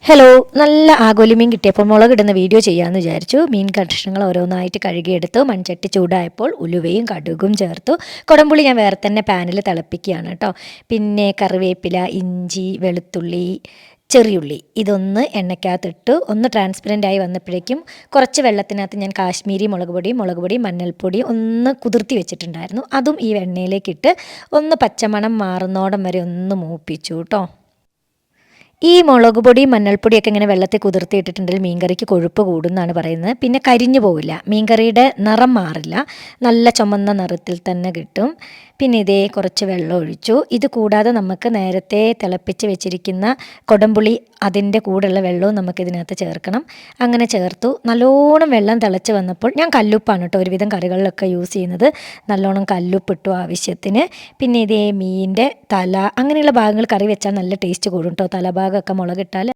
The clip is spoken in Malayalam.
ഹലോ, നല്ല ആഗോലി മീൻ കിട്ടിയപ്പോൾ മുളകിടുന്ന വീഡിയോ ചെയ്യാമെന്ന് വിചാരിച്ചു. മീൻ കഷ്ണങ്ങൾ ഓരോന്നായിട്ട് കഴുകിയെടുത്തു. മൺചട്ടി ചൂടായപ്പോൾ ഉലുവയും കടുകും ചേർത്തു. കുടംപുളി ഞാൻ വേറെ തന്നെ പാനിൽ തിളപ്പിക്കുകയാണ് കേട്ടോ. പിന്നെ കറിവേപ്പില, ഇഞ്ചി, വെളുത്തുള്ളി, ചെറിയുള്ളി ഇതൊന്ന് എണ്ണയ്ക്കകത്തിട്ടു. ഒന്ന് ട്രാൻസ്പെറൻ്റ് ആയി വന്നപ്പോഴേക്കും കുറച്ച് വെള്ളത്തിനകത്ത് ഞാൻ കാശ്മീരി മുളക് പൊടി, മഞ്ഞൾപ്പൊടി ഒന്ന് കുതിർത്തി വെച്ചിട്ടുണ്ടായിരുന്നു. അതും ഈ എണ്ണയിലേക്കിട്ട് ഒന്ന് പച്ചമണം മാറുന്നോടം വരെ ഒന്ന് മൂപ്പിച്ചു കേട്ടോ. ഈ മുളക് പൊടി മഞ്ഞൾപ്പൊടിയൊക്കെ ഇങ്ങനെ വെള്ളത്തിൽ കുതിർത്തിയിട്ടിട്ടുണ്ടെങ്കിൽ മീൻകറിക്ക് കൊഴുപ്പ് കൂടുമെന്നാണ് പറയുന്നത്. പിന്നെ കരിഞ്ഞു പോവില്ല, മീൻകറിയുടെ നിറം മാറില്ല, നല്ല ചുമന്ന നിറത്തിൽ തന്നെ കിട്ടും. പിന്നെ ഇതേ കുറച്ച് വെള്ളം ഒഴിച്ചു. ഇത് കൂടാതെ നമുക്ക് നേരത്തെ തിളപ്പിച്ച് വെച്ചിരിക്കുന്ന കൊടംപുളി അതിൻ്റെ കൂടെയുള്ള വെള്ളവും നമുക്കിതിനകത്ത് ചേർക്കണം. അങ്ങനെ ചേർത്തു. നല്ലോണം വെള്ളം തിളച്ച് വന്നപ്പോൾ ഞാൻ കല്ലുപ്പാണ് കേട്ടോ ഒരുവിധം കറികളിലൊക്കെ യൂസ് ചെയ്യുന്നത്. നല്ലോണം കല്ലുപ്പിട്ടു ആവശ്യത്തിന്. പിന്നെ ഇതേ മീനിൻ്റെ തല അങ്ങനെയുള്ള ഭാഗങ്ങൾ കറി വെച്ചാൽ നല്ല ടേസ്റ്റ് കൂടും കേട്ടോ. തലഭാഗമൊക്കെ മുളകിട്ടാൽ